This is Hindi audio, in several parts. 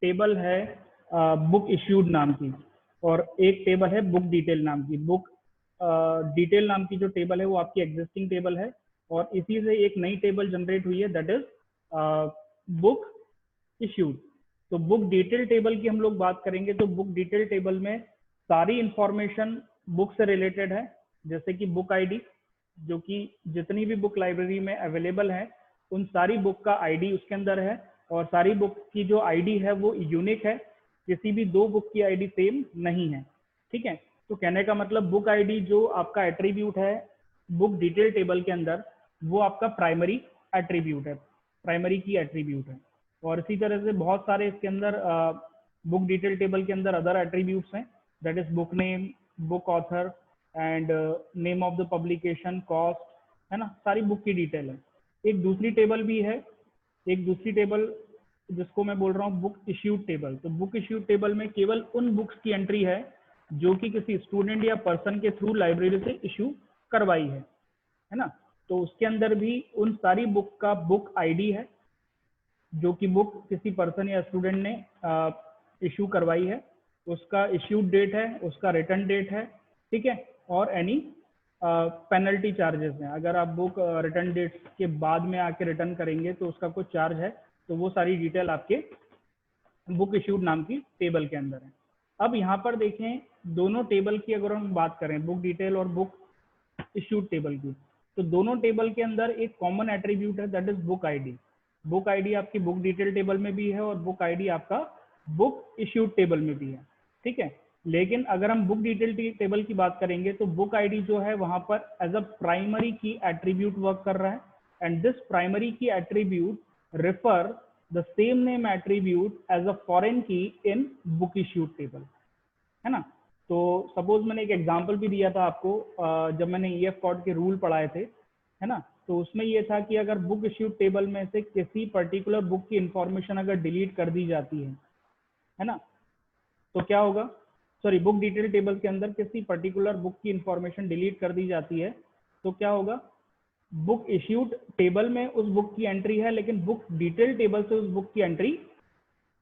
टेबल है बुक इश्यूड नाम की, और एक टेबल है बुक डिटेल नाम की। बुक डिटेल नाम की जो टेबल है वो आपकी एग्जिस्टिंग टेबल है, और इसी से एक नई टेबल जनरेट हुई है, दैट इज बुक इश्यूड। तो बुक डिटेल टेबल की हम लोग बात करेंगे, तो बुक डिटेल टेबल में सारी इंफॉर्मेशन बुक से रिलेटेड है, जैसे कि बुक आईडी, जो कि जितनी भी बुक लाइब्रेरी में अवेलेबल है उन सारी बुक का आईडी उसके अंदर है, और सारी बुक की जो आईडी है वो यूनिक है, किसी भी दो बुक की आईडी सेम नहीं है। ठीक है, तो कहने का मतलब बुक आईडी जो आपका एट्रीब्यूट है बुक डिटेल टेबल के अंदर, वो आपका प्राइमरी एट्रीब्यूट है, प्राइमरी की एट्रीब्यूट है। और इसी तरह से बहुत सारे इसके अंदर बुक डिटेल टेबल के अंदर अदर एट्रीब्यूट्स हैं, that is book name, book author and name of the publication, cost, है ना, सारी बुक की डिटेल है। एक दूसरी टेबल भी है, एक दूसरी टेबल जिसको मैं बोल रहा हूँ बुक इश्यूड टेबल। तो बुक इश्यूड टेबल में केवल उन बुक्स की एंट्री है जो कि किसी स्टूडेंट या पर्सन के थ्रू लाइब्रेरी से इश्यू करवाई है ना। तो उसके अंदर भी उन सारी बुक का बुक आईडी है, जो कि बुक किसी पर्सन या स्टूडेंट ने इशू करवाई है, उसका इश्यूड डेट है, उसका रिटर्न डेट है, ठीक है, और एनी पेनल्टी चार्जेस हैं। अगर आप बुक रिटर्न डेट के बाद में आके रिटर्न करेंगे तो उसका कुछ चार्ज है, तो वो सारी डिटेल आपके बुक इश्यूड नाम की टेबल के अंदर है। अब यहाँ पर देखें, दोनों टेबल की अगर हम बात करें, बुक डिटेल और बुक इश्यूड टेबल की, तो दोनों टेबल के अंदर एक कॉमन एट्रीब्यूट है, that is book ID. Book ID आपकी बुक डिटेल टेबल में भी है और बुक आईडी आपका बुक इश्यूड टेबल में भी है, ठीक है। लेकिन अगर हम बुक डिटेल टेबल की बात करेंगे तो बुक आईडी जो है वहां पर as a primary key attribute work कर रहा है, and this primary key attribute refer the same name attribute as a foreign key in book issued table, है ना। तो सपोज मैंने एक एग्जांपल भी दिया था आपको जब मैंने ईएफ कॉर्ड के रूल पढ़ाए थे, है ना। तो उसमें ये था कि अगर बुक इश्यूड टेबल में से किसी पर्टिकुलर बुक की इंफॉर्मेशन अगर डिलीट कर दी जाती है ना, तो क्या होगा, सॉरी, बुक डिटेल टेबल के अंदर किसी पर्टिकुलर बुक की इंफॉर्मेशन डिलीट कर दी जाती है तो क्या होगा, बुक इश्यूड टेबल में उस बुक की एंट्री है, लेकिन बुक डिटेल टेबल से उस बुक की एंट्री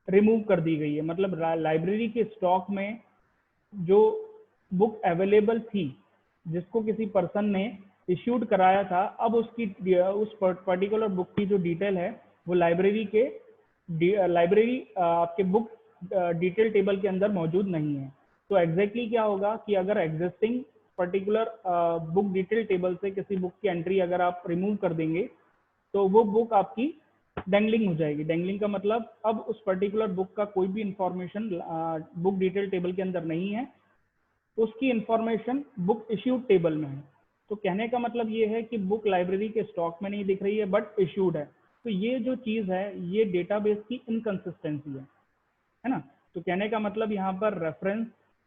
रिमूव कर दी गई है। मतलब लाइब्रेरी के स्टॉक में जो बुक अवेलेबल थी, जिसको किसी पर्सन ने इश्यूड कराया था, अब उसकी उस पर्टिकुलर बुक की जो डिटेल है वो लाइब्रेरी के आपके बुक डिटेल टेबल के अंदर मौजूद नहीं है। तो एग्जैक्टली क्या होगा कि अगर existing particular book detail table से किसी बुक की एंट्री अगर आप रिमूव कर देंगे तो वो बुक आपकी डेंगलिंग हो जाएगी। डेंगलिंग का मतलब अब उस पर्टिकुलर बुक का कोई भी इंफॉर्मेशन बुक डिटेल टेबल के अंदर नहीं है, उसकी इंफॉर्मेशन बुक इश्यूड टेबल में है। तो कहने का मतलब ये है कि बुक लाइब्रेरी के स्टॉक में नहीं दिख रही है बट इश्यूड है। तो ये जो चीज है ये डेटाबेस की इनकंसिस्टेंसी है ना। तो कहने का मतलब यहाँ पर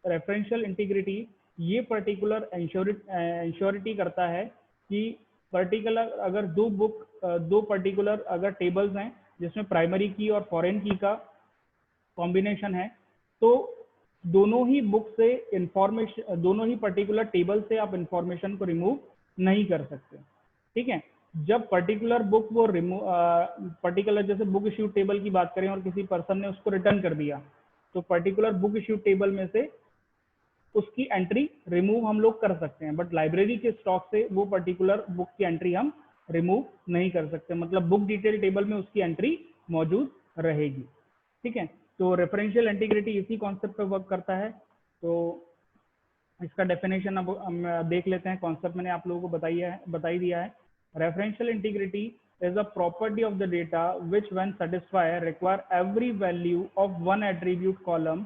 रेफरेंशियल इंटीग्रिटी ये पर्टिकुलर इंश्योरिटी करता है कि पर्टिकुलर अगर दो पर्टिकुलर अगर टेबल्स हैं जिसमें प्राइमरी की और फॉरेन की का कॉम्बिनेशन है, तो दोनों ही बुक से इंफॉर्मेशन, दोनों ही पर्टिकुलर टेबल से आप इंफॉर्मेशन को रिमूव नहीं कर सकते, ठीक है। जब पर्टिकुलर बुक वो रिमूव पर्टिकुलर जैसे बुक इश्यू टेबल की बात करें और किसी पर्सन ने उसको रिटर्न कर दिया, तो पर्टिकुलर बुक इश्यू टेबल में से उसकी एंट्री रिमूव हम लोग कर सकते हैं, बट लाइब्रेरी के स्टॉक से वो पर्टिकुलर बुक की एंट्री हम रिमूव नहीं कर सकते। मतलब बुक डिटेल टेबल में उसकी एंट्री मौजूद रहेगी, ठीक है। तो रेफरेंशियल इंटीग्रिटी इसी कॉन्सेप्ट पे वर्क करता है। तो इसका डेफिनेशन अब हम देख लेते हैं। कॉन्सेप्ट मैंने आप लोगों को बताई दिया है। Referential integrity is a property of the data which when satisfied require every value of one attribute column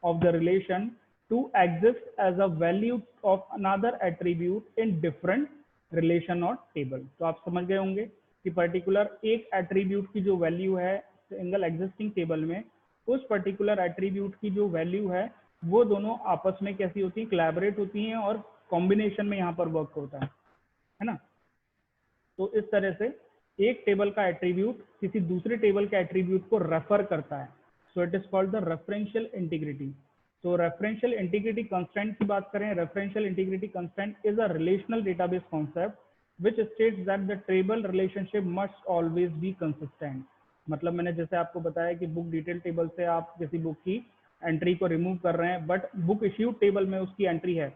of the relation to exist as a value of another attribute in different relation or table। तो आप समझ गए होंगे कि पर्टिकुलर एक एट्रीब्यूट की जो वैल्यू है सिंगल एग्जिस्टिंग टेबल में, उस पर्टिकुलर एट्रीब्यूट की जो वैल्यू है वो दोनों आपस में कैसी होती है, कोलैबोरेट होती हैं और कॉम्बिनेशन में यहाँ पर वर्क होता है ना। तो इस तरह से एक टेबल का एट्रीब्यूट किसी दूसरे टेबल के एट्रीब्यूट को रेफर करता है। So it is called the referential integrity. तो रेफरेंशियल इंटीग्रिटी कंस्ट्रेंट की बात करें, referential integrity constraint is a relational database concept which states that the table relationship must always be consistent। मतलब मैंने जैसे आपको बताया कि बुक डिटेल टेबल से आप किसी बुक की एंट्री को रिमूव कर रहे हैं, बट बुक इश्यूड टेबल में उसकी एंट्री है,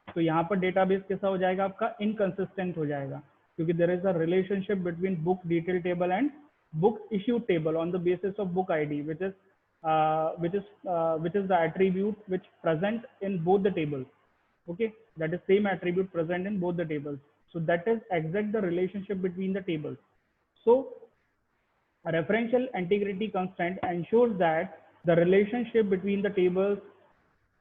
तो यहाँ पर डेटाबेस कैसा हो जाएगा आपका, इनकंसिस्टेंट हो जाएगा, क्योंकि there is a relationship between book detail table and book issue table on the basis of book ID, which is the attribute which present in both the tables. Okay, that is same attribute present in both the tables. So that is exact the relationship between the tables. So a referential integrity constant ensures that the relationship between the tables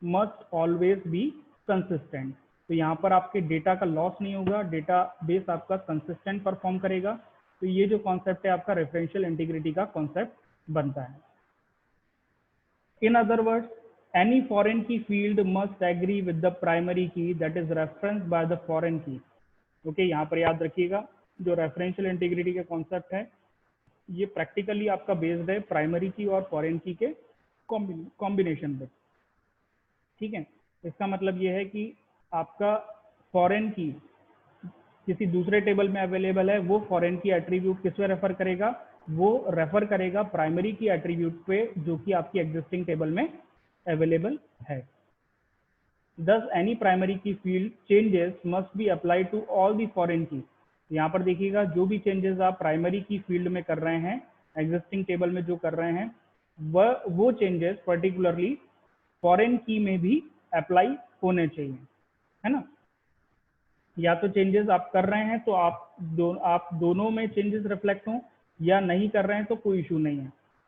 must always be consistent. तो यहाँ पर आपके डेटा का लॉस नहीं होगा, डेटा बेस आपका कंसिस्टेंट परफॉर्म करेगा। तो ये जो कॉन्सेप्ट है आपका रेफरेंशियल इंटीग्रिटी का कॉन्सेप्ट बनता है। In other words, any foreign key field must agree with the primary key that is referenced by the foreign key. Okay, यहाँ पर याद रखिएगा जो रेफरेंशियल इंटीग्रिटी का कॉन्सेप्ट है ये प्रैक्टिकली आपका बेस्ड है प्राइमरी की और फॉरेन की के कॉम्बिनेशन पे। ठीक है, इसका मतलब ये है कि आपका फॉरेन की किसी दूसरे टेबल में अवेलेबल है, वो फॉरेन की एट्रीब्यूट किस पे रेफर करेगा, वो रेफर करेगा प्राइमरी की एट्रीब्यूट पे जो कि आपकी एग्जिस्टिंग टेबल में अवेलेबल है। Thus any primary key field changes must be applied to all the foreign key। यहाँ पर देखिएगा जो भी चेंजेस आप प्राइमरी की फील्ड में कर रहे हैं, एग्जिस्टिंग टेबल में जो कर रहे हैं, वो चेंजेस पर्टिकुलरली फॉरेन की में भी अप्लाई होने चाहिए, है ना। या तो चेंजेस आप कर रहे हैं तो आप दोनों में चेंजेस रिफ्लेक्ट हों, या नहीं कर रहे हैं तो कोई इशू नहीं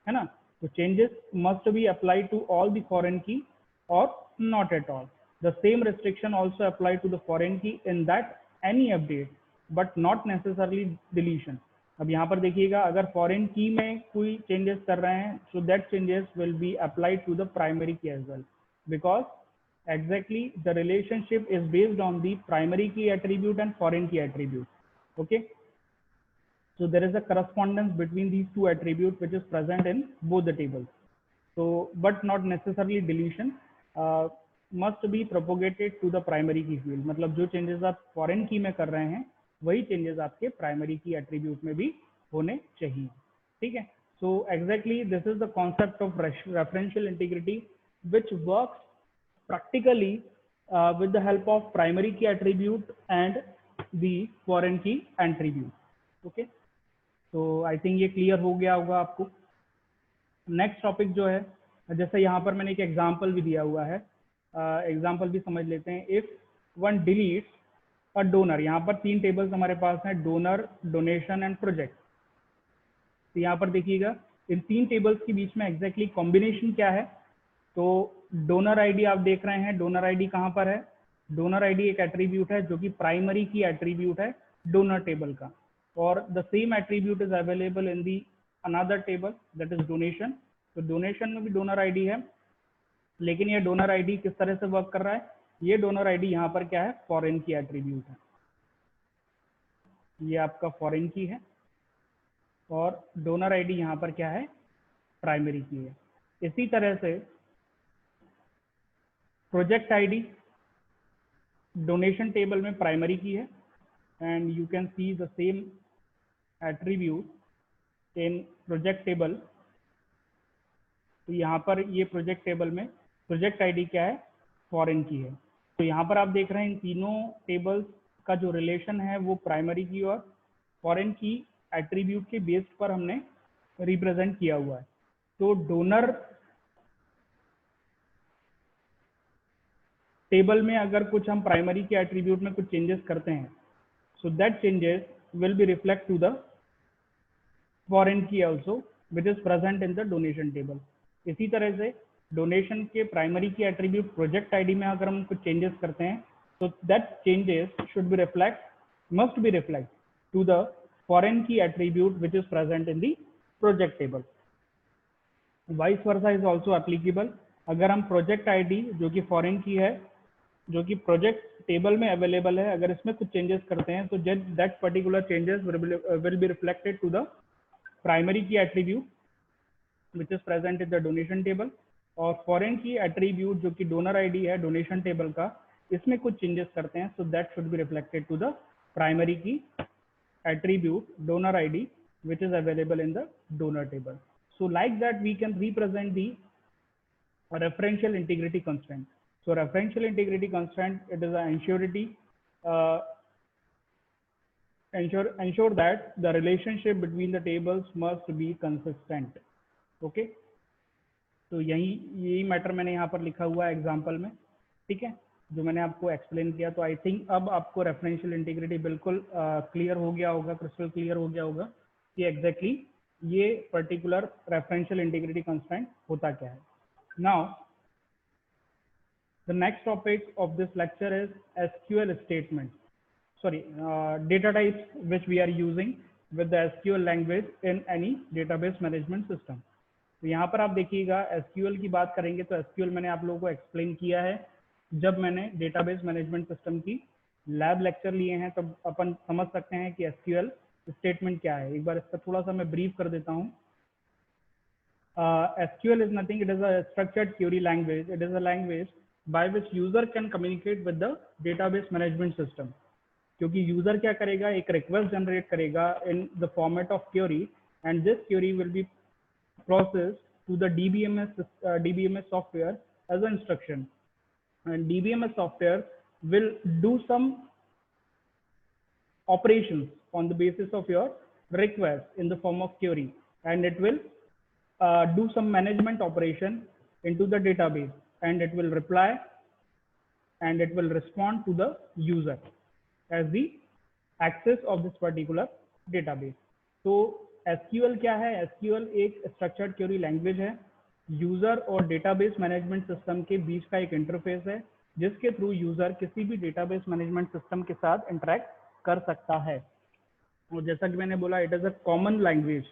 है ना। तो changes must be applied to all the foreign key और not at all. The same restriction also apply to the foreign key in that any update but not necessarily deletion. अब यहाँ पर देखिएगा अगर फॉरेन की में कोई चेंजेस कर रहे हैं so that changes will be applied to the primary key as well, because exactly the relationship is based on the primary key attribute and foreign key attribute. Okay, so there is a correspondence between these two attributes which is present in both the tables. So but not necessarily deletion must be propagated to the primary key field। मतलब जो changes आप foreign key में कर रहे हैं वही changes आपके primary key attribute में भी होने चाहिए। ठीक है, so exactly this is the concept of referential integrity which works practically with the help of primary key attribute and the foreign key attribute। okay, तो आई थिंक ये क्लियर हो गया होगा आपको। नेक्स्ट टॉपिक जो है, जैसे यहाँ पर मैंने एक एग्जांपल भी दिया हुआ है, एग्जांपल भी समझ लेते हैं। If one deletes a donor, यहाँ पर 3 टेबल्स हमारे पास हैं, डोनर, डोनेशन एंड प्रोजेक्ट। तो यहाँ पर देखिएगा इन 3 टेबल्स के बीच में एग्जैक्टली कॉम्बिनेशन क्या है। तो डोनर आईडी आप देख रहे हैं, डोनर आईडी कहाँ पर है, डोनर आईडी एक एट्रीब्यूट है जो कि प्राइमरी की एट्रीब्यूट है डोनर टेबल का, और the same attribute is available in the another table that is donation. तो डोनेशन में भी डोनर आईडी है, लेकिन ये डोनर आईडी किस तरह से वर्क कर रहा है, ये डोनर आईडी यहाँ पर क्या है, फॉरेन की एट्रीब्यूट है, ये आपका फॉरेन की है, और डोनर आईडी यहाँ पर क्या है, प्राइमरी की है। इसी तरह से प्रोजेक्ट आईडी डोनेशन टेबल में प्राइमरी की है, and you can see the same attribute in project table. तो यहाँ पर ये प्रोजेक्ट टेबल में प्रोजेक्ट आईडी क्या है, फॉरेन की है। तो यहाँ पर आप देख रहे हैं इन तीनों टेबल्स का जो रिलेशन है वो प्राइमरी की और फॉरेन की एट्रीब्यूट के बेस पर हमने रिप्रेजेंट किया हुआ है। तो डोनर टेबल में अगर कुछ हम प्राइमरी के एट्रीब्यूट में कुछ चेंजेस करते हैं, so that changes will be reflect to the foreign key also which is present in the donation table. इसी तरह से डोनेशन के primary key attribute project ID में अगर हम कुछ चेंजेस करते हैं तो that changes should be must be reflect to the foreign key attribute which is present in the project table. Vice versa is also applicable. अगर हम प्रोजेक्ट आईडी जो कि फॉरेन की है, जो कि प्रोजेक्ट टेबल में अवेलेबल है, अगर इसमें कुछ चेंजेस करते हैं तो that particular changes will be reflected to the primary key attribute which is present in the donation table. और फॉरेन की एट्रीब्यूट जो कि डोनर आईडी है डोनेशन टेबल का, इसमें कुछ चेंजेस करते हैं so that should be reflected to the primary key attribute donor ID which is available in the donor table. So like that we can represent the referential integrity constraint. So referential integrity constraint, it is an ensure that the relationship between the tables must be consistent. Okay, तो यही मैटर मैंने यहाँ पर लिखा हुआ है एग्जाम्पल में, ठीक है, जो मैंने आपको एक्सप्लेन किया. तो आई थिंक अब आपको रेफरेंशियल इंटीग्रिटी बिल्कुल क्लियर हो गया होगा, क्रिस्टल क्लियर हो गया होगा कि एग्जैक्टली ये पर्टिकुलर रेफरेंशियल इंटीग्रिटी कंस्ट्रेंट होता क्या है. Now the next topic of this lecture is SQL statement, sorry data types which we are using with the SQL language in any database management system. तो यहाँ पर आप देखिएगा SQL की बात करेंगे तो SQL मैंने आप लोगों को एक्सप्लेन किया है जब मैंने डेटाबेस मैनेजमेंट सिस्टम की लैब लेक्चर लिए हैं, तब अपन समझ सकते हैं कि SQL स्टेटमेंट क्या है. एक बार इसका थोड़ा सा मैं ब्रीफ कर देता हूँ. SQL is nothing, it is a structured query language. It is a language by which user can communicate with the database management system. क्योंकि यूजर क्या करेगा, एक रिक्वेस्ट जनरेट करेगा in the format of query, and this query will be process to the DBMS software as a instruction, and DBMS software will do some operations on the basis of your request in the form of query, and it will do some management operation into the database, and it will reply and it will respond to the user as the access of this particular database. तो SQL क्या है? SQL एक structured query language है, यूजर और डेटाबेस मैनेजमेंट सिस्टम के बीच का एक इंटरफेस है जिसके थ्रू यूजर किसी भी डेटाबेस मैनेजमेंट सिस्टम के साथ इंटरेक्ट कर सकता है. और जैसा कि मैंने बोला, it is a common language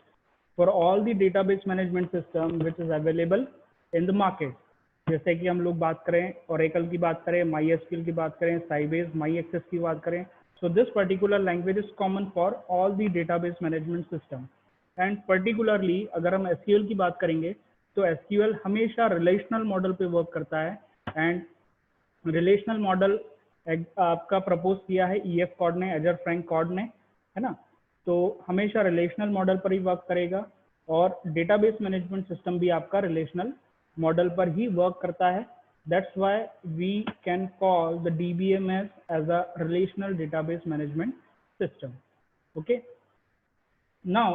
for all the database management system which is available in the market. जैसे कि हम लोग बात करें ओरेकल की बात करें, MySQL की बात करें, साइबेस, MyAccess की बात करें, so this particular language is common for all the database management system. And particularly अगर हम SQL की बात करेंगे तो SQL हमेशा रिलेशनल मॉडल पे वर्क करता है, एंड रिलेशनल मॉडल आपका प्रपोज किया है EF कॉर्ड ने, एजर फ्रैंक कॉर्ड ने, है ना. तो हमेशा रिलेशनल मॉडल पर ही वर्क करेगा, और डेटाबेस मैनेजमेंट सिस्टम भी आपका रिलेशनल मॉडल पर ही वर्क करता है. That's why we can call the DBMS as a relational database management system. Okay. Now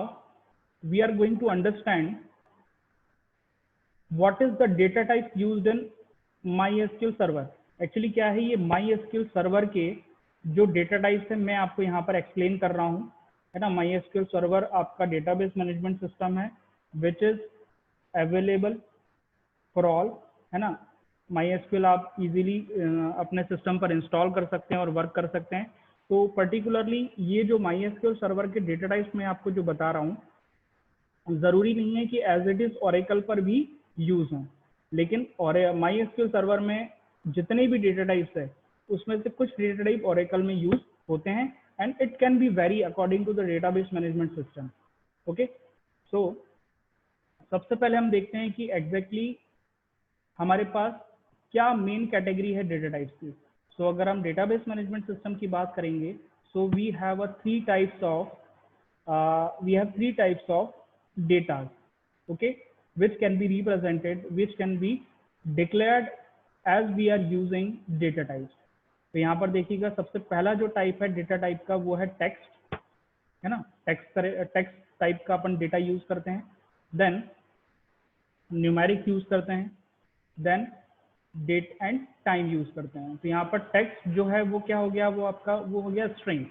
we are going to understand what is the data type used in MySQL server. Actually क्या है, ये MySQL server के जो data types है मैं आपको यहाँ पर explain कर रहा हूँ, है ना. MySQL server आपका database management system है which is available for all, है ना. MySQL आप इजीली अपने सिस्टम पर इंस्टॉल कर सकते हैं और वर्क कर सकते हैं. तो पर्टिकुलरली ये जो MySQL सर्वर के डेटा टाइप्स मैं आपको जो बता रहा हूँ, ज़रूरी नहीं है कि एज इट इज़ ओरेकल पर भी यूज़ हों, लेकिन MySQL सर्वर में जितने भी डेटा टाइप्स है उसमें से कुछ डेटा टाइप ओरेकल में यूज़ होते हैं, and it can be very according to the database management system. Okay. So सबसे पहले हम देखते हैं कि एग्जैक्टली हमारे पास क्या मेन कैटेगरी है डेटा टाइप्स की. सो अगर हम डेटाबेस मैनेजमेंट सिस्टम की बात करेंगे, so we have three types of data, okay, which can be represented, which can be declared as we are using data types. तो यहाँ पर देखिएगा सबसे पहला जो टाइप है डेटा टाइप का वो है टेक्स्ट, है ना. टेक्स्ट टाइप का अपन डेटा यूज करते हैं. देन न्यूमेरिक यूज करते हैं, then date and time use करते हैं. तो यहाँ पर टेक्स्ट जो है वो क्या हो गया, वो आपका वो हो गया स्ट्रिंग.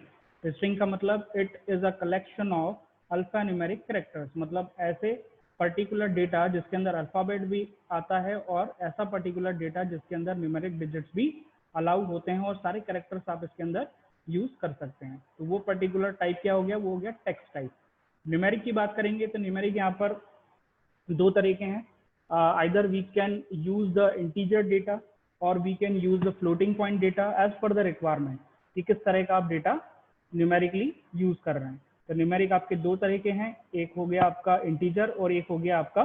स्ट्रिंग का मतलब it is a collection of alpha numeric characters, मतलब ऐसे पर्टिकुलर डेटा जिसके अंदर अल्फाबेट भी आता है और ऐसा पर्टिकुलर डेटा जिसके अंदर न्यूमेरिक डिजिट्स भी अलाउ होते हैं, और सारे कैरेक्टर्स आप इसके अंदर यूज कर सकते हैं. तो वो पर्टिकुलर टाइप क्या हो गया, वो हो गया टेक्स्ट टाइप. न्यूमेरिक की बात करेंगे तो न्यूमेरिक यहाँ पर दो तरीके हैं. Either we can use the integer data or we can use the floating point data as per the requirement, कि किस तरह का आप डेटा न्यूमेरिकली यूज कर रहे हैं. तो न्यूमेरिक आपके दो तरह के हैं, एक हो गया आपका इंटीजर और एक हो गया आपका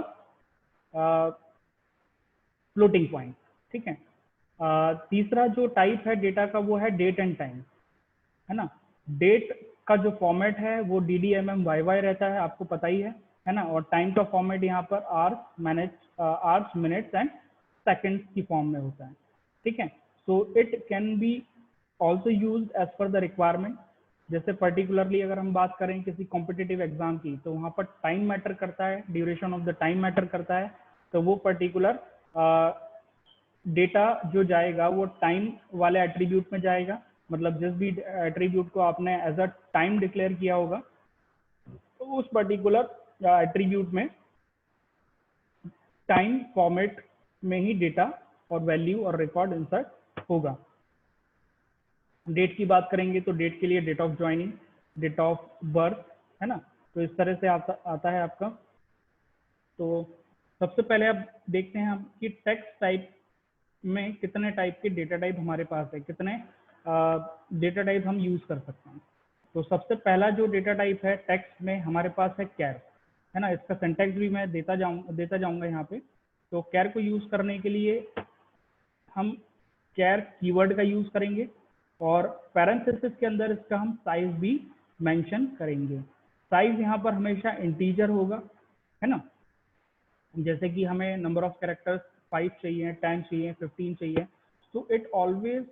फ्लोटिंग पॉइंट, ठीक है. तीसरा जो टाइप है डेटा का वो है डेट एंड टाइम, है ना. डेट का जो फॉर्मेट है वो DDMMYY रहता है, आपको पता ही है ना। और टाइम का फॉर्मेट यहाँ पर आवर्स, मिनट्स एंड सेकंड्स की फॉर्म में होता है, ठीक है। So it can be also use as per the requirement. जैसे पर्टिकुलरली अगर हम बात करें किसी कॉम्पिटिटिव एग्जाम की, तो वहाँ पर टाइम मैटर करता है, duration of the time matter करता है। तो वो पर्टिकुलर डेटा जो जाएगा वो टाइम वाले एट्रीब्यूट में जाएगा। मतलब जिस भी एट्रीब्यूट को आपने एज अ टाइम डिक्लेयर किया होगा, तो उस पर्टिकुलर एट्रीब्यूट में टाइम फॉर्मेट में ही डेटा और वैल्यू और रिकॉर्ड इंसर्ट होगा। डेट की बात करेंगे तो डेट के लिए date of joining, date of birth, है ना। तो इस तरह से आता है आपका। तो सबसे पहले अब देखते हैं हम कि टेक्स्ट टाइप में कितने टाइप के डेटा टाइप हमारे पास है, कितने डेटा टाइप हम यूज कर सकते हैं। तो सबसे पहला जो डेटा टाइप है टेक्स्ट में हमारे पास है कैर, है ना। इसका सिंटैक्स भी मैं देता जाऊंगा यहाँ पे। तो कैर को यूज करने के लिए हम कैर कीवर्ड का यूज करेंगे और पैरेंथेसिस के अंदर इसका हम साइज भी मेंशन करेंगे। साइज यहाँ पर हमेशा इंटीजर होगा, है ना। जैसे कि हमें नंबर ऑफ कैरेक्टर्स 5 चाहिए, 10 चाहिए, 15 चाहिए, तो it always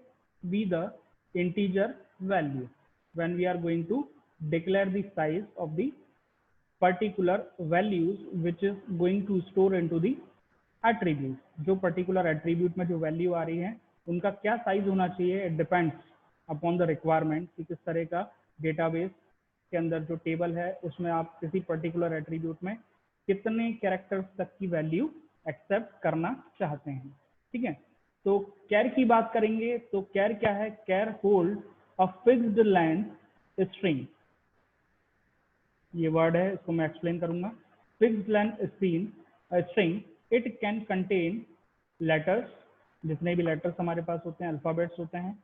be the integer value when we are going to declare the size of the particular values which is going to store into the attribute। जो particular attribute में जो value आ रही है उनका क्या size होना चाहिए, it depends upon the requirement कि किस तरह का database के अंदर जो table है उसमें आप किसी particular attribute में कितने कैरेक्टर्स तक की वैल्यू एक्सेप्ट करना चाहते हैं, ठीक है। तो कैर की बात करेंगे तो कैर क्या है, char hold a fixed length string, ये वर्ड है, इसको मैं एक्सप्लेन करूंगा। Fixed length string, it can contain letters, जितने भी लेटर्स हमारे पास होते हैं, अल्फाबेट्स होते हैं,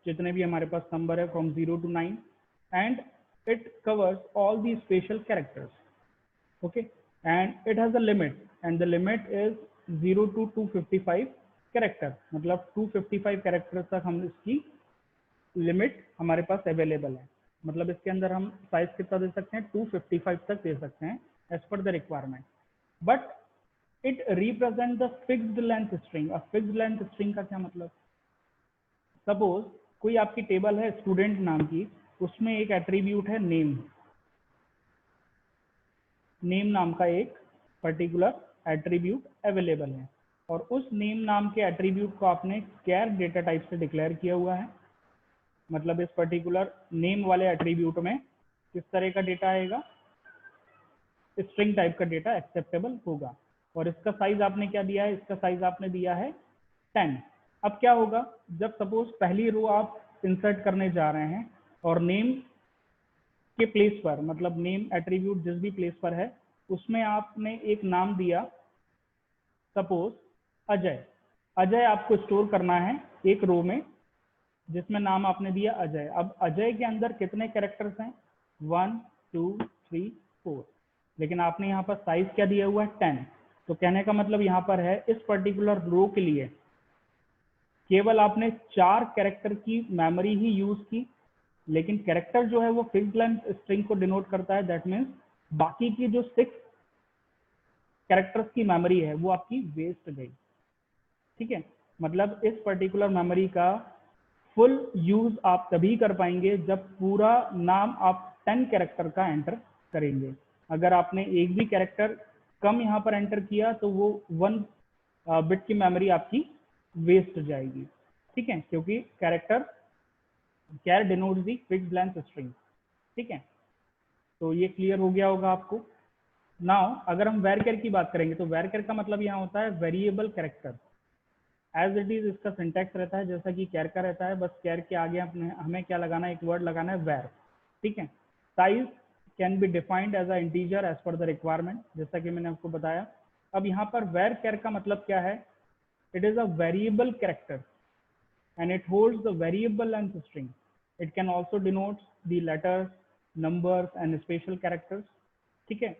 जितने भी हमारे पास नंबर है from 0 to 9, and it covers all the special characters, okay, and it has a limit and the limit is 0 to 255 character. मतलब 255 कैरेक्टर तक हम इसकी लिमिट हमारे पास अवेलेबल है। मतलब इसके अंदर हम साइज कितना दे सकते हैं, 255 तक दे सकते हैं as per the requirement. But it represent the fixed length string. अब फिक्स्ड लेंथ स्ट्रिंग का क्या मतलब, सपोज कोई आपकी टेबल है स्टूडेंट नाम की, उसमें एक एट्रीब्यूट है नेम, नेम नाम का एक पर्टिकुलर एट्रीब्यूट अवेलेबल है, और उस नेम नाम के एट्रीब्यूट को आपने कैर डेटा टाइप से डिक्लेयर किया हुआ है। मतलब इस पर्टिकुलर नेम वाले एट्रीब्यूट में किस तरह का डेटा आएगा, स्ट्रिंग टाइप का डेटा एक्सेप्टेबल होगा। और इसका साइज आपने क्या दिया है, इसका साइज आपने दिया है 10। अब क्या होगा, जब सपोज पहली रो आप इंसर्ट करने जा रहे हैं और नेम के प्लेस पर, मतलब नेम एट्रीब्यूट जिस भी प्लेस पर है उसमें आपने एक नाम दिया, सपोज अजय। अजय आपको स्टोर करना है एक रो में जिसमें नाम आपने दिया अजय। अब अजय के अंदर कितने कैरेक्टर्स हैं, 1 2 3 4, लेकिन आपने यहाँ पर साइज क्या दिया हुआ है, 10। तो कहने का मतलब यहाँ पर है इस पर्टिकुलर रो के लिए केवल आपने 4 कैरेक्टर की मेमोरी ही यूज की, लेकिन कैरेक्टर जो है वो फिक्स्ड लेंथ स्ट्रिंग को डिनोट करता है। दैट मीन्स बाकी की जो 6 कैरेक्टर्स की मेमोरी है वो आपकी वेस्ट गई, ठीक है। मतलब इस पर्टिकुलर मेमोरी का फुल यूज आप तभी कर पाएंगे जब पूरा नाम आप 10 कैरेक्टर का एंटर करेंगे। अगर आपने एक भी कैरेक्टर कम यहाँ पर एंटर किया तो वो 1 बिट की मेमोरी आपकी वेस्ट जाएगी, ठीक है, क्योंकि char denotes the fixed length string, ठीक है। तो ये क्लियर हो गया होगा आपको। नाउ अगर हम वेरकेर की बात करेंगे तो वेरकेर का मतलब यहाँ होता है variable character. As it is इसका सिंटैक्स रहता है जैसा कि कैर का रहता है, बस कैर के आगे हमें क्या लगाना है, एक वर्ड लगाना है वेर, ठीक है। Size can be defined as a integer as per the requirement, जैसा कि मैंने आपको बताया। अब यहाँ पर वेर कैर का मतलब क्या है, it is a variable character and it holds the variable length string. It can also denote the letters, numbers and special characters, ठीक है।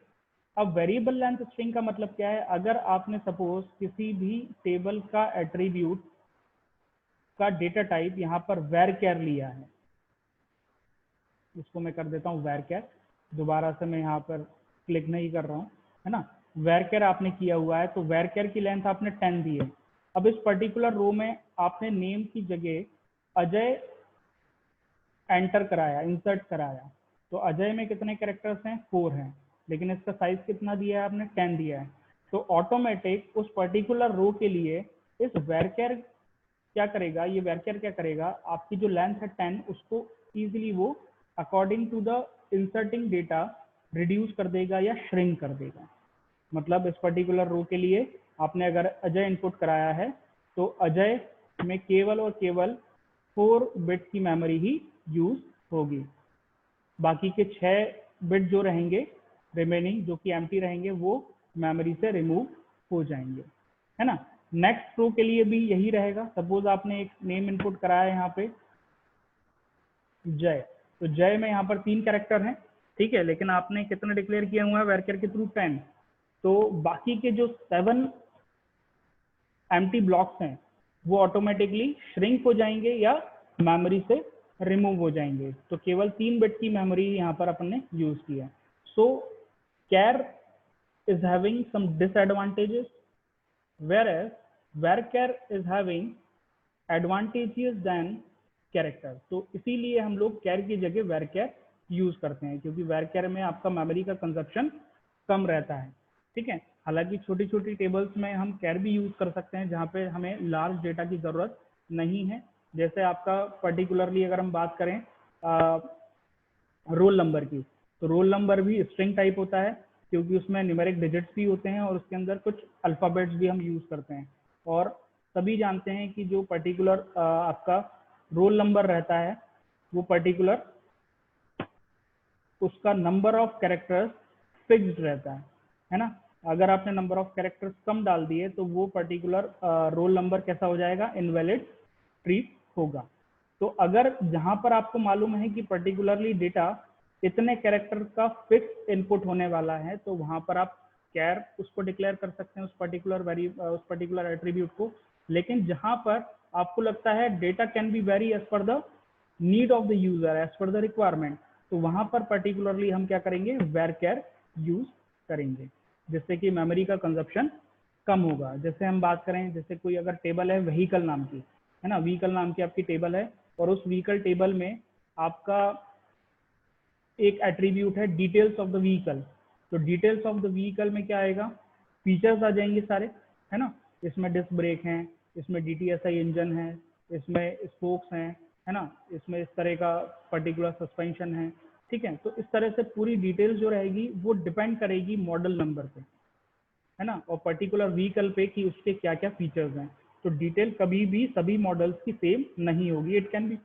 अब वेरिएबल लेंथ स्ट्रिंग का मतलब क्या है, अगर आपने सपोज किसी भी टेबल का एट्रीब्यूट का डेटा टाइप यहाँ पर वेर कैर लिया है, इसको मैं कर देता हूँ varchar, दोबारा से मैं यहाँ पर क्लिक नहीं कर रहा हूँ, है ना। varchar आपने किया हुआ है तो varchar की लेंथ आपने 10 दी है। अब इस पर्टिकुलर रो में आपने नेम की जगह अजय एंटर कराया, इंसर्ट कराया, तो अजय में कितने कैरेक्टर्स हैं, 4 हैं, लेकिन इसका साइज कितना दिया है आपने, 10 दिया है। तो ऑटोमेटिक उस पर्टिकुलर रो के लिए इस varchar क्या करेगा, ये varchar क्या करेगा, आपकी जो लेंथ है 10 उसको इजीली वो according to the inserting data reduce कर देगा या श्रिंक कर देगा। मतलब इस पर्टिकुलर रो के लिए आपने अगर अजय इनपुट कराया है तो अजय में केवल और केवल 4 बिट की मेमोरी ही यूज होगी, बाकी के 6 बिट जो रहेंगे रिमेनिंग जो कि एम्प्टी रहेंगे वो मेमोरी से रिमूव हो जाएंगे, है ना। नेक्स्ट रो के लिए भी यही रहेगा। सपोज आपने एक नेम इनपुट कराया है यहाँ पे जय, तो जय में यहाँ पर 3 कैरेक्टर हैं, ठीक है, लेकिन आपने कितने डिक्लेयर किया हुआ है varchar के थ्रू 10, तो बाकी के जो 7 एम्प्टी ब्लॉक्स हैं वो ऑटोमेटिकली श्रिंक हो जाएंगे या मेमोरी से रिमूव हो जाएंगे। तो केवल 3 बिट की मेमोरी यहाँ पर अपन ने यूज किया। सो कैर is having some disadvantages, whereas varchar is having advantages than character। तो इसीलिए हम लोग कैर की जगह varchar यूज करते हैं, क्योंकि varchar में आपका मेमोरी का कंजप्शन कम रहता है, ठीक है। हालांकि छोटी छोटी टेबल्स में हम कैर भी यूज कर सकते हैं जहाँ पे हमें लार्ज डेटा की जरूरत नहीं है। जैसे आपका पर्टिकुलरली अगर हम बात करें रोल नंबर की, तो रोल नंबर भी स्ट्रिंग टाइप होता है, क्योंकि उसमें न्यूमेरिक डिजिट्स भी होते हैं और उसके अंदर कुछ अल्फ़ाबेट्स भी हम यूज करते हैं। और सभी जानते हैं कि जो पर्टिकुलर आपका रोल नंबर रहता है वो पर्टिकुलर उसका नंबर ऑफ कैरेक्टर्स फिक्स्ड रहता है ना। अगर आपने नंबर ऑफ कैरेक्टर्स कम डाल दिए तो वो पर्टिकुलर रोल नंबर कैसा हो जाएगा, इनवैलिड ट्रीट होगा। तो अगर जहां पर आपको मालूम है कि पर्टिकुलरली डेटा इतने कैरेक्टर का फिक्स इनपुट होने वाला है, तो वहां पर आप कैर उसको डिक्लेयर कर सकते हैं, उस पर्टिकुलर एट्रीब्यूट को। लेकिन जहां पर आपको लगता है data can be vary as per the need of the user, as per the requirement, तो वहां पर पर्टिकुलरली हम क्या करेंगे, varchar यूज करेंगे, जिससे कि मेमोरी का कंजप्शन कम होगा। जैसे हम बात करें, जैसे कोई अगर टेबल है व्हीकल नाम की, है ना, व्हीकल नाम की आपकी टेबल है, और उस व्हीकल टेबल में आपका एक एट्रीब्यूट है डिटेल्स ऑफ द व्हीकल। तो डिटेल्स ऑफ द व्हीकल में क्या आएगा, फीचर्स आ जाएंगे सारे, है ना। इसमें डिस्क ब्रेक हैं, इसमें DTSI इंजन है, इसमें स्पोक्स हैं, है ना, इसमें इस तरह का पर्टिकुलर सस्पेंशन है, ठीक है। तो इस तरह से पूरी डिटेल्स जो रहेगी वो डिपेंड करेगी मॉडल नंबर पे, है ना, और पर्टिकुलर व्हीकल पे कि उसके क्या क्या फीचर्स हैं। तो डिटेल कभी भी सभी मॉडल्स की सेम नहीं होगी, इट कैन बी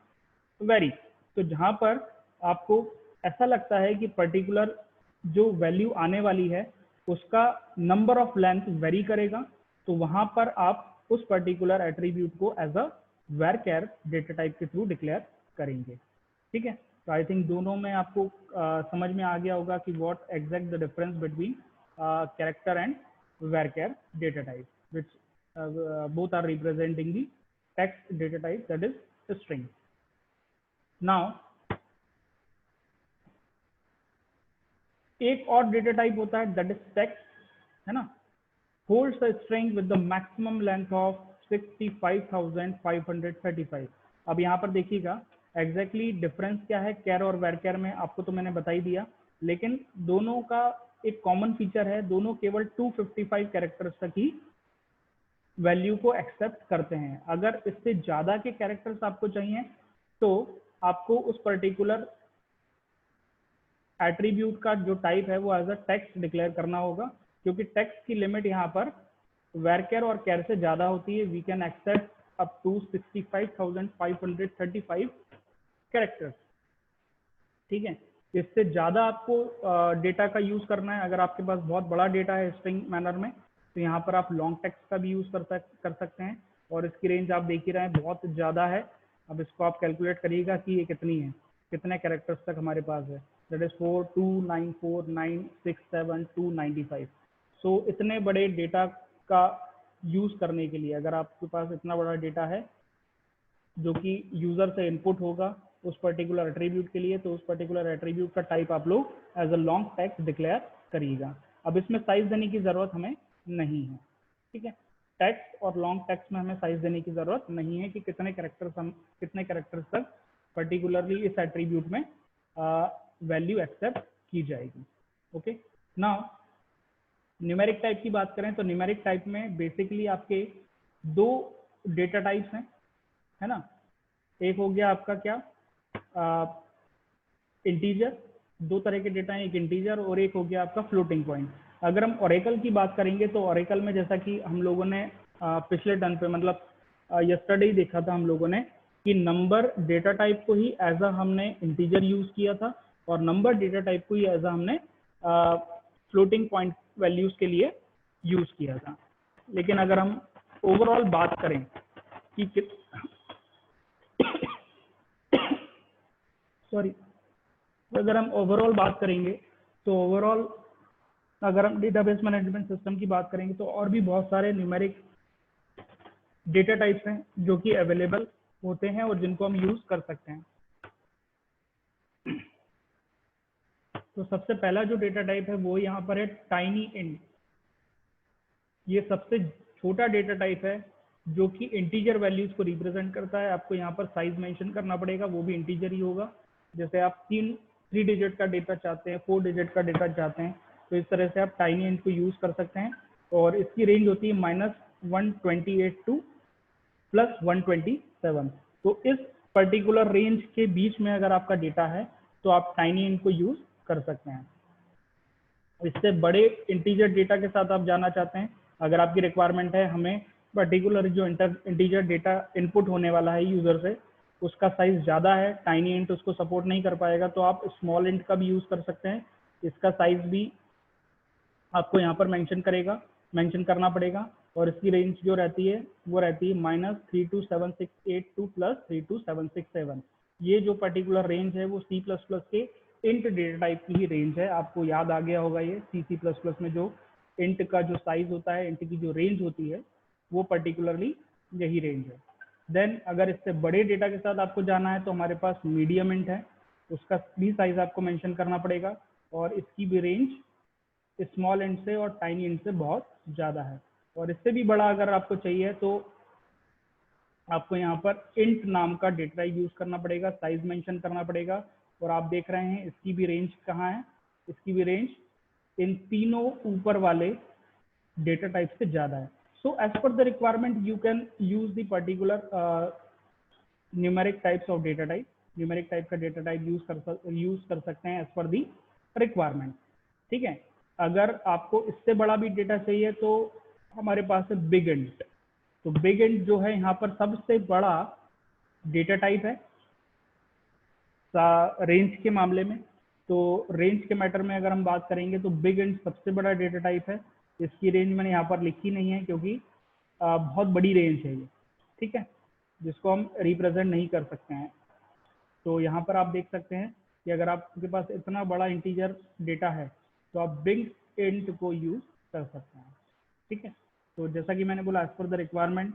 वेरी। तो जहां पर आपको ऐसा लगता है कि पर्टिकुलर जो वैल्यू आने वाली है उसका नंबर ऑफ लेंथ वेरी करेगा, तो वहां पर आप उस पर्टिकुलर एट्रीब्यूट को as a varchar data type के थ्रू डिक्लेयर करेंगे, ठीक है। तो आई थिंक दोनों में आपको समझ में आ गया होगा कि what exact the difference between character and varchar data type, which both are representing the text data type, that is string. Now एक और डेटा टाइप होता है दैट इज टेक्स्ट, है ना, holds a string with the maximum length of 65,535। अब यहाँ पर देखिएगा एग्जैक्टली डिफरेंस क्या है कैर और varchar में, आपको तो मैंने बता ही दिया, लेकिन दोनों का एक कॉमन फीचर है, दोनों केवल 255 कैरेक्टर्स तक ही वैल्यू को एक्सेप्ट करते हैं। अगर इससे ज्यादा के कैरेक्टर्स आपको चाहिए तो आपको उस पर्टिकुलर एट्रीब्यूट का जो टाइप है वो एज अ टेक्स्ट डिक्लेयर करना होगा, क्योंकि टेक्स्ट की लिमिट यहाँ पर varchar और कैर से ज्यादा होती है। We can accept up to 65,535 characters, ठीक है। इससे ज्यादा आपको डेटा का यूज करना है, अगर आपके पास बहुत बड़ा डेटा है स्ट्रिंग मैनर में, तो यहाँ पर आप लॉन्ग टेक्स्ट का भी यूज कर सकते हैं, और इसकी रेंज आप देख ही रहे हैं बहुत ज्यादा है। अब इसको आप कैलकुलेट करिएगा कि ये कितनी है, कितने कैरेक्टर्स तक हमारे पास है, दैट इज 4294967 सो इतने बड़े डेटा का यूज करने के लिए, अगर आपके पास इतना बड़ा डेटा है जो कि यूजर से इनपुट होगा उस पर्टिकुलर एट्रीब्यूट के लिए, तो उस पर्टिकुलर एट्रीब्यूट का टाइप आप लोग as a long text declare करिएगा। अब इसमें साइज देने की जरूरत हमें नहीं है, ठीक है। टेक्स्ट और लॉन्ग टेक्स्ट में हमें साइज देने की जरूरत नहीं है कि कितने कैरेक्टर्स तक पर्टिकुलरली इस एट्रीब्यूट में वैल्यू एक्सेप्ट की जाएगी। ओके, नाउ न्यूमेरिक टाइप की बात करें तो न्यूमेरिक टाइप में बेसिकली आपके दो डेटा टाइप्स हैं, है ना। एक हो गया आपका क्या, इंटीजर। दो तरह के डेटा हैं, एक इंटीजर और एक हो गया आपका फ्लोटिंग पॉइंट। अगर हम ओरेकल की बात करेंगे तो ओरेकल में जैसा कि हम लोगों ने पिछले टर्न पे मतलब यस्टरडे ही देखा था हम लोगों ने कि नंबर डेटा टाइप को ही एज अ हमने इंटीजर यूज किया था और नंबर डेटा टाइप को ही एज अ हमने फ्लोटिंग पॉइंट वैल्यूज के लिए यूज किया था। लेकिन अगर हम ओवरऑल बात करें कि सॉरी, अगर हम ओवरऑल बात करेंगे तो ओवरऑल अगर हम डेटाबेस मैनेजमेंट सिस्टम की बात करेंगे तो और भी बहुत सारे न्यूमेरिक डेटा टाइप्स हैं जो कि अवेलेबल होते हैं और जिनको हम यूज कर सकते हैं। तो सबसे पहला जो डेटा टाइप है वो यहाँ पर है टाइनी इंट। ये सबसे छोटा डेटा टाइप है जो कि इंटीजर वैल्यूज को रिप्रेजेंट करता है। आपको यहाँ पर साइज मेंशन करना पड़ेगा, वो भी इंटीजर ही होगा। जैसे आप 3 डिजिट का डेटा चाहते हैं, 4 डिजिट का डेटा चाहते हैं, तो इस तरह से आप टाइनी इंट को यूज कर सकते हैं। और इसकी रेंज होती है -128 टू +127। तो इस पर्टिकुलर रेंज के बीच में अगर आपका डेटा है तो आप टाइनी इंट को यूज कर सकते हैं। इससे बड़े इंटीजर डेटा के साथ आप जाना चाहते हैं, अगर आपकी रिक्वायरमेंट है हमें पर्टिकुलर जो इंटीजर डेटा इनपुट होने वाला है यूजर से उसका साइज ज़्यादा है, टाइनी इंट उसको सपोर्ट नहीं कर पाएगा, तो आप स्मॉल इंट का भी यूज़ कर सकते हैं। इसका साइज भी आपको यहाँ पर मेंशन करना पड़ेगा और इसकी रेंज जो रहती है वो रहती है -32768 +32767। ये जो पर्टिकुलर रेंज है वो C++ के इंट डेटा टाइप की ही रेंज है। आपको याद आ गया होगा ये C++ में जो इंट का जो साइज होता है, इंट की जो रेंज होती है वो पर्टिकुलरली यही रेंज है। देन अगर इससे बड़े डेटा के साथ आपको जाना है तो हमारे पास मीडियम इंट है, उसका भी साइज आपको मेंशन करना पड़ेगा और इसकी भी रेंज स्मॉल इंट से और टाइनी इंट से बहुत ज़्यादा है। और इससे भी बड़ा अगर आपको चाहिए तो आपको यहाँ पर इंट नाम का डेटा टाइप यूज करना पड़ेगा, साइज मेंशन करना पड़ेगा। और आप देख रहे हैं इसकी भी रेंज कहाँ है, इसकी भी रेंज इन तीनों ऊपर वाले डेटा टाइप से ज़्यादा है। So as per the requirement you can use the particular numeric types of data type. Numeric type का डेटा टाइप यूज कर सकते हैं एज पर दी रिक्वायरमेंट, ठीक है। अगर आपको इससे बड़ा भी डेटा चाहिए तो हमारे पास है बिग इंट। तो बिग इंट जो है यहाँ पर सबसे बड़ा डेटा टाइप है रेंज के मामले में। तो रेंज के मैटर में अगर हम बात करेंगे तो बिग इंट सबसे बड़ा डेटा टाइप है। इसकी रेंज मैंने यहाँ पर लिखी नहीं है क्योंकि बहुत बड़ी रेंज है ये, ठीक है, जिसको हम रिप्रेजेंट नहीं कर सकते हैं। तो यहाँ पर आप देख सकते हैं कि अगर आपके पास इतना बड़ा इंटीजर डेटा है तो आप बिग इंट को यूज कर सकते हैं, ठीक है। तो जैसा कि मैंने बोला एज पर द रिक्वायरमेंट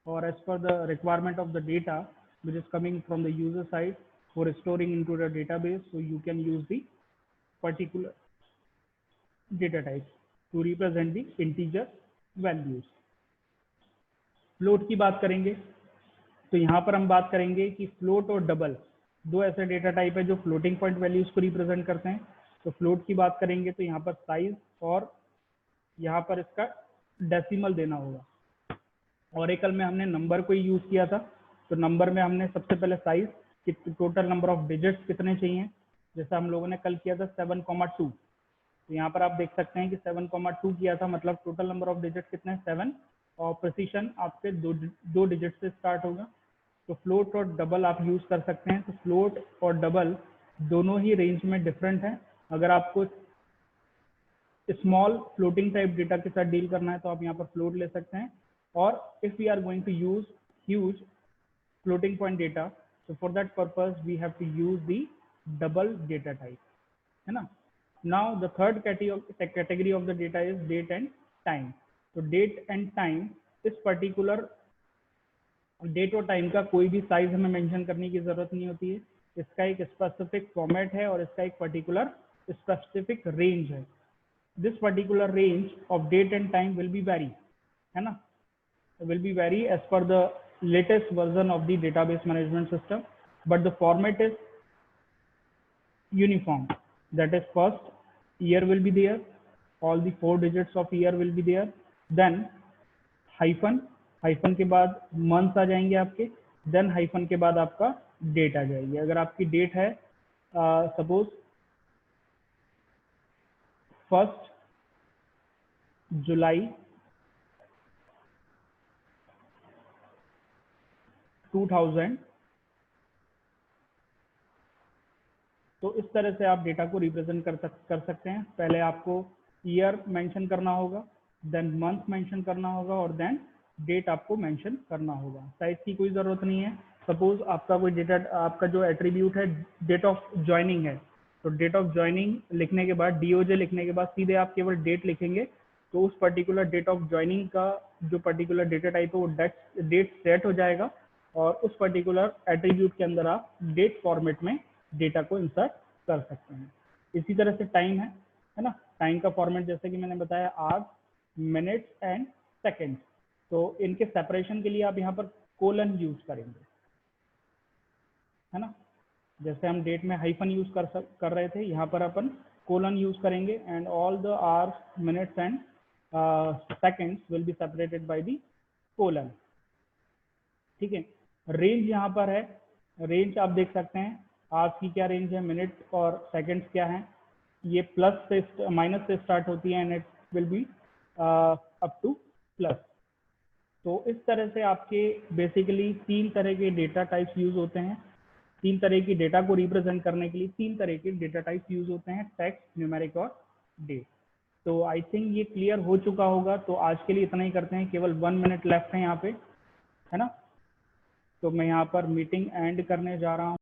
और as per the requirement of the data which is coming from the user side for storing into the database, so you can use the particular data type to represent the integer values. Float की बात करेंगे तो यहाँ पर हम बात करेंगे कि फ्लोट और डबल दो ऐसे डेटा टाइप है जो फ्लोटिंग पॉइंट वैल्यूज को रिप्रेजेंट करते हैं। तो फ्लोट की बात करेंगे तो यहाँ पर साइज और यहाँ पर इसका डेसिमल देना होगा। ओरेकल में हमने नंबर को ही यूज किया था, तो नंबर में हमने सबसे पहले साइज कि टोटल नंबर ऑफ डिजिट्स कितने चाहिए, जैसा हम लोगों ने कल किया था 7,2। तो यहाँ पर आप देख सकते हैं कि 7,2 किया था, मतलब टोटल नंबर ऑफ डिजिट कितने 7 और प्रिसीशन आपके दो डिजिट से स्टार्ट होगा। तो फ्लोट और डबल आप यूज कर सकते हैं। तो फ्लोट और डबल दोनों ही रेंज में डिफरेंट है। अगर आपको स्मॉल फ्लोटिंग टाइप डेटा के साथ डील करना है तो आप यहाँ पर फ्लोट ले सकते हैं। और if we are going to use huge floating point data, so for that purpose we have to use the double data type, है ना। Now the third category of the data is date and time. So date and time, इस particular डेट और टाइम का कोई भी साइज हमें मेंशन करने की जरूरत नहीं होती है। इसका एक स्पेसिफिक फॉर्मेट है और इसका एक पर्टिकुलर स्पेसिफिक रेंज है। This particular range of date and time will be vary, है ना, will be vary as per the latest version of the database management system, but the format is uniform. That is, first year will be there, all the 4 digits of year will be there, then hyphen, hyphen के बाद months आ जाएंगे आपके, then hyphen के बाद आपका date आ जाएगी। अगर आपकी date है suppose 1 जुलाई 2000, तो इस तरह से आप डेटा को रिप्रेजेंट कर सकते हैं। पहले आपको ईयर मेंशन करना होगा, देन मंथ मेंशन करना होगा और देन डेट आपको मेंशन करना होगा। साइज की कोई ज़रूरत नहीं है। सपोज आपका कोई डेटा, आपका जो एट्रीब्यूट है डेट ऑफ ज्वाइनिंग है, तो डेट ऑफ ज्वाइनिंग लिखने के बाद DOJ लिखने के बाद सीधे आप केवल डेट लिखेंगे, तो उस पर्टिकुलर डेट ऑफ ज्वाइनिंग का जो पर्टिकुलर डेटा टाइप है वो डेट सेट हो जाएगा और उस पर्टिकुलर एट्रीब्यूट के अंदर आप डेट फॉर्मेट में डेटा को इंसर्ट कर सकते हैं। इसी तरह से टाइम है ना, टाइम का फॉर्मेट जैसे कि मैंने बताया आवर्स, मिनट्स एंड सेकेंड्स, तो इनके सेपरेशन के लिए आप यहाँ पर कोलन यूज करेंगे, है ना। जैसे हम डेट में हाइफन यूज कर रहे थे, यहाँ पर अपन कोलन यूज करेंगे and all the hours, minutes and seconds will be separated by the colon. ठीक है, रेंज यहाँ पर है, रेंज आप देख सकते हैं आवर्स की क्या रेंज है, मिनट और सेकंड्स क्या है, ये प्लस से माइनस से स्टार्ट होती है and it will be up two plus. तो इस तरह से आपके बेसिकली 3 तरह के डेटा टाइप्स यूज होते हैं। 3 तरह की डेटा को रिप्रेजेंट करने के लिए 3 तरह के डेटा टाइप्स यूज होते हैं, टेक्स्ट, न्यूमेरिक और डेट। तो आई थिंक ये क्लियर हो चुका होगा। तो आज के लिए इतना ही करते हैं, केवल 1 मिनट लेफ्ट है यहाँ पे, है ना। तो मैं यहाँ पर मीटिंग एंड करने जा रहा हूँ।